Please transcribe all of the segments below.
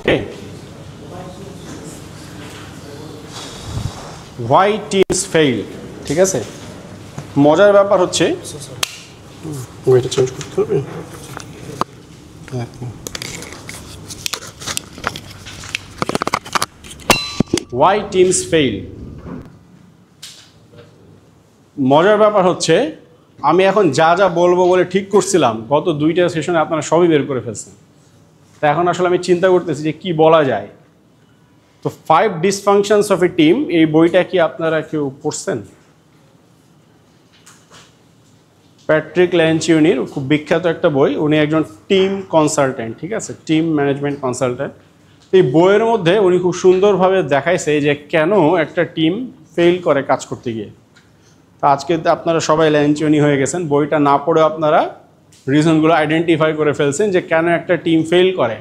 Okay, why teams fail. ঠিক আছে, মজার ব্যাপার হচ্ছে এটা চেঞ্জ করতে হবে। হোয়াই টিমস ফেইল, মজার ব্যাপার হচ্ছে আমি এখন যা যা বলবো বলে ঠিক করছিলাম গত 2টা সেশনে আপনারা সবই বের করে ফেলছেন। তা এখন আসলে আমি চিন্তা করতেছি যে কি বলা যায়। তো 5 ডিসফাংশনস অফ এ টিম, এই বইটা কি আপনারা কেউ পড়ছেন? প্যাট্রিক ল্যাঞ্চিউনির খুব বিখ্যাত একটা বই, উনি একজন টিম কনসালটেন্ট, ঠিক আছে, টিম ম্যানেজমেন্ট কনসালটেন্ট। এই বইয়ের মধ্যে উনি খুব সুন্দরভাবে দেখাইছে যে কেন একটা টিম ফেল করে কাজ করতে গিয়ে। তা আজকে আপনারা সবাই ল্যাঞ্চিউনি হয়ে গেছেন, বইটা না পড়ে আপনারা রিজনগুলো আইডেন্টিফাই করে ফেলছেন যে কেন একটা টিম ফেল করে।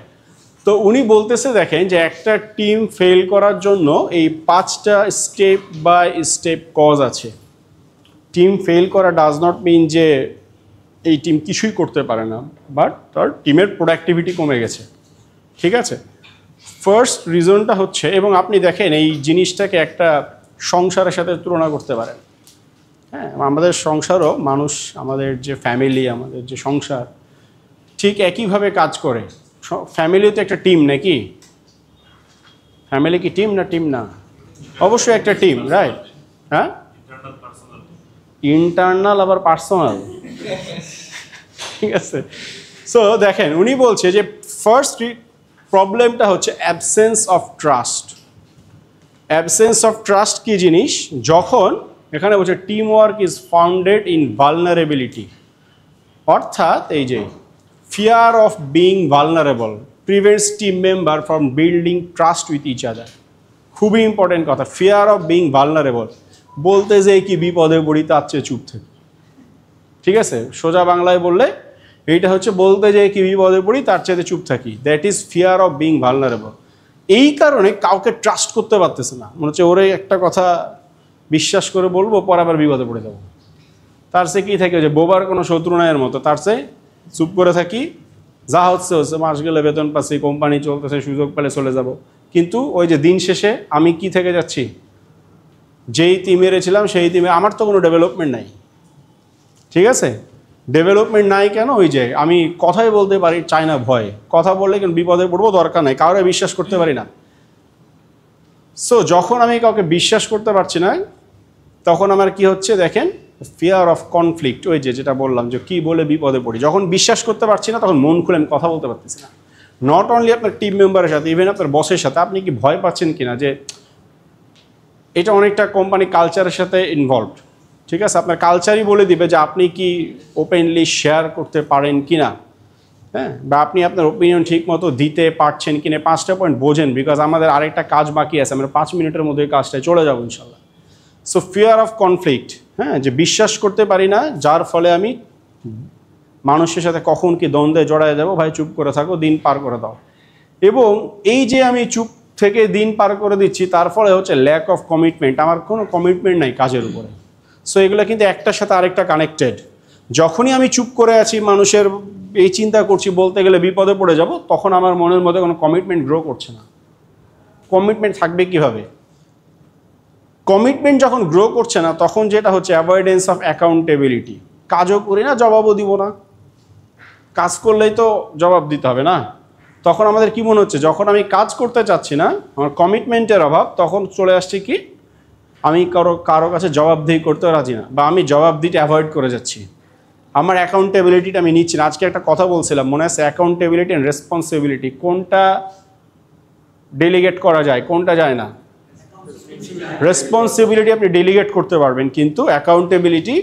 তো উনি বলতেছে দেখেন যে একটা টিম ফেল করার জন্য এই 5টা স্টেপ বাই স্টেপ কজ আছে। টিম ফেল করা ডাজ নট মিন যে এই টিম কিছুই করতে পারে না, বাট তার টিমের প্রোডাক্টিভিটি কমে গেছে। ঠিক আছে, ফার্স্ট রিজনটা হচ্ছে, এবং আপনি দেখেন এই জিনিসটাকে একটা সংসারের সাথে তুলনা করতে পারেন। হ্যাঁ, আমাদের সংসারও মানুষ, আমাদের যে ফ্যামিলি, আমাদের যে সংসার ঠিক একইভাবে কাজ করে। ফ্যামিলিও তো একটা টিম নাকি? ফ্যামিলি কি টিম না? টিম না, অবশ্যই একটা টিম, রাইট? হ্যাঁ, ইন্টারনাল আবার পার্সোনাল। ঠিক আছে, সো দেখেন উনি বলছে যে ফার্স্ট প্রবলেমটা হচ্ছে absence of trust. Absence of trust কি জিনিস? যখন এখানে বলছে team work is founded in vulnerability, অর্থাৎ এই যে fear of being vulnerable prevents team member from building trust with each other. খুবই ইম্পর্টেন্ট কথা, ফিয়ার অফ বিং ভালনারেবল বলতে যে কি বিপদে পড়ি তার চেয়ে চুপ থেকে। ঠিক আছে, সোজা বাংলায় বললে এইটা হচ্ছে বলতে যে কি বিপদে পড়ি তার চেয়ে চুপ থাকি, that is fear of being vulnerable. এই কারণে কাউকে ট্রাস্ট করতে পারতেছে না, মনে হচ্ছে ওরে একটা কথা বিশ্বাস করে বলবো পর আবার বিপদে পড়ে যাবো। তার চেয়ে কী থাকে যে বোবার কোনো শত্রু নায়ের মতো, তার চেয়ে চুপ করে থাকি, যা হচ্ছে হচ্ছে, মাস গেলে বেতন পাচ্ছি, কোম্পানি চলতেছে, সুযোগ পেলে চলে যাব। কিন্তু ওই যে দিন শেষে আমি কি থেকে যাচ্ছি, যেই টিমে ছিলাম সেই টিমে আমার তো কোনো ডেভেলপমেন্ট নাই। ঠিক আছে, ডেভেলপমেন্ট নাই কেন? ওই যে আমি কথাই বলতে পারি চাই না, ভয়, কথা বললে কিন্তু বিপদে পড়বো, দরকার নাই, কাউরে বিশ্বাস করতে পারি না। সো যখন আমি কাউকে বিশ্বাস করতে পারছি না তখন আমার কি হচ্ছে দেখেন, ফিয়ার অফ কনফ্লিক্ট, ওই যে যেটা বললাম যে কী বলে বিপদে পড়ি। যখন বিশ্বাস করতে পারছি না তখন মন খুলে আমি কথা বলতে পারতেছি না। নট অনলি আপনার টিম মেম্বারের সাথে, ইভেন আপনার বসের সাথে। আপনি কি ভয় পাচ্ছেন কিনা যে এটা অনেকটা কোম্পানি কালচারের সাথে ইনভলভড। ঠিক আছে, আপনার কালচারই বলে দিবে যে আপনি কি ওপেনলি শেয়ার করতে পারেন কিনা, হ্যাঁ, বা আপনি আপনার ওপিনিয়ন ঠিক মতো দিতে পারছেন কিনা। 5টা পয়েন্ট বোঝেন, বিকজ আমাদের আরেকটা কাজ বাকি আছে, আমরা 5 মিনিটের মধ্যে কাজটায় চলে যাবো ইনশাল্লাহ। সো ফিয়ার অফ কনফ্লিক্ট, হ্যাঁ, যে বিশ্বাস করতে পারি না, যার ফলে আমি মানুষের সাথে কখন কি দ্বন্দ্বে জড়ায় যাবো, ভাই চুপ করে থাকো, দিন পার করে দাও। এবং এই যে আমি চুপ থেকে দিন পার করে দিচ্ছি, তার ফলে হচ্ছে ল্যাক অফ কমিটমেন্ট, আমার কোনো কমিটমেন্ট নাই কাজের উপরে। সো এগুলো কিন্তু একটার সাথে আরেকটা কানেক্টেড। যখনই আমি চুপ করে আছি, মানুষের এই চিন্তা করছি বলতে গেলে বিপদে পড়ে যাব, তখন আমার মনের মধ্যে কোনো কমিটমেন্ট গ্রো করছে না। কমিটমেন্ট থাকবে কিভাবে? কমিটমেন্ট যখন গ্রো করছে না তখন যেটা হচ্ছে অ্যাভয়েডেন্স অফ অ্যাকাউন্টেবিলিটি। কাজও করি না, জবাবও দিব না। কাজ করলেই তো জবাব দিতে হবে না। তখন আমাদের কি মনে হচ্ছে, যখন আমি কাজ করতে চাচ্ছি না, আমার কমিটমেন্টের অভাব, তখন চলে আসছে কি আমি কারো কাছে জবাবদিহি করতে রাজি না, বা আমি জবাবদিহিটা অ্যাভয়েড করে যাচ্ছি। আমার অ্যাকাউন্টেবিলিটিটা আমি নিচ্ছি না। আজকে একটা কথা বলছিলাম, মনে আছে, অ্যাকাউন্টেবিলিটি অ্যান্ড রেসপন্সিবিলিটি, কোনটা ডেলিগেট করা যায়, কোনটা যায় না? রেসপন্সিবিলিটি আপনি ডেলিগেট করতে পারবেন, কিন্তু অ্যাকাউন্টেবিলিটি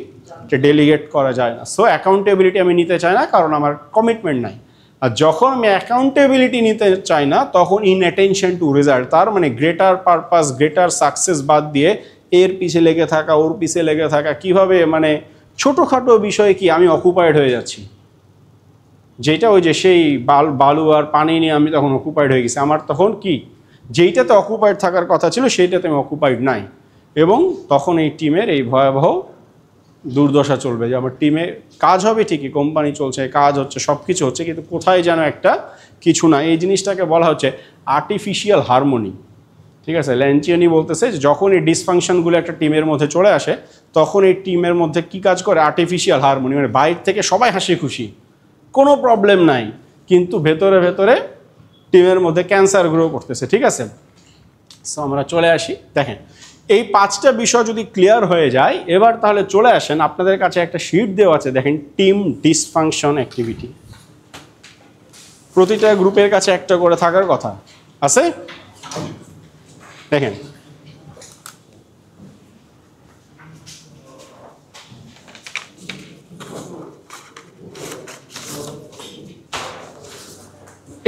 ডেলিগেট করা যায় না। সো অ্যাকাউন্টেবিলিটি আমি নিতে চাই না, কারণ আমার কমিটমেন্ট নাই। আর যখন আমি অ্যাকাউন্টেবিলিটি নিতে চাই না, তখন ইনঅ্যাটেনশন টু রেজাল্ট, তার মানে গ্রেটার পারপাস, গ্রেটার সাকসেস বাদ দিয়ে এর পিছে লেগে থাকা, ওর পিছে লেগে থাকা, কিভাবে মানে ছোটোখাটো বিষয়ে কি আমি অকুপায়েড হয়ে যাচ্ছি, যেটা ওই যে সেই বালু আর পানি নিয়ে আমি তখন অকুপায়েড হয়ে গেছি। আমার তখন কি, যেইটাতে অকুপায়েড থাকার কথা ছিল সেইটাতে আমি অকুপায়েড নাই, এবং তখন এই টিমের এই ভয়াবহ দুর্দশা চলবে, যে আমার টিমে কাজ হবে ঠিকই, কোম্পানি চলছে, কাজ হচ্ছে, সব কিছু হচ্ছে, কিন্তু কোথায় যেন একটা কিছু না। এই জিনিসটাকে বলা হচ্ছে আর্টিফিশিয়াল হারমোনি। ঠিক আছে, ল্যান্সিয়ানি বলতেছে যে যখন এই ডিসফাংশনগুলো একটা টিমের মধ্যে চলে আসে, তখন এই টিমের মধ্যে কি কাজ করে, আর্টিফিশিয়াল হারমোনি, মানে বাইরে থেকে সবাই হাসি খুশি, কোনো প্রবলেম নাই, কিন্তু ভেতরে ভেতরে টিমের মধ্যে ক্যান্সার গ্রো করতেছে। ঠিক আছে, সো আমরা চলে আসি, দেখেন এই 5টা বিষয় যদি ক্লিয়ার হয়ে যায়, এবার তাহলে চলে আসেন, আপনাদের কাছে একটা শিট দেওয়া আছে, দেখেন টিম ডিসফাংশন অ্যাক্টিভিটি। প্রতিটা গ্রুপের কাছে একটা করে থাকার কথা আছে। দেখেন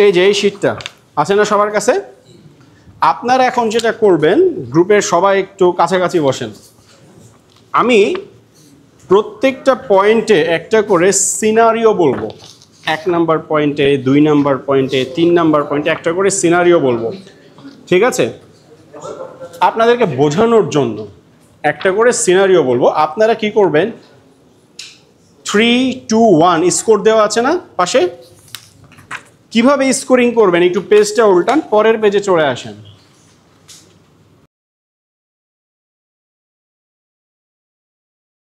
এই যে এই শিটটা আছে না সবার কাছে, আপনারা এখন যেটা করবেন, গ্রুপের সবাই একটু কাছাকাছি বসেন। আমি প্রত্যেকটা পয়েন্টে একটা করে সিনারিও বলবো, 1 নাম্বার পয়েন্টে, 2 নাম্বার পয়েন্টে, 3 নাম্বার পয়েন্টে একটা করে সিনারিও বলবো। ঠিক আছে, আপনাদেরকে বোঝানোর জন্য একটা করে সিনারিও বলবো। আপনারা কি করবেন, 3, 2, 1 স্কোর দেওয়া আছে না পাশে, কিভাবে স্কোরিং করবেন, একটু পেজটা উল্টান, পরের পেজে চলে আসেন।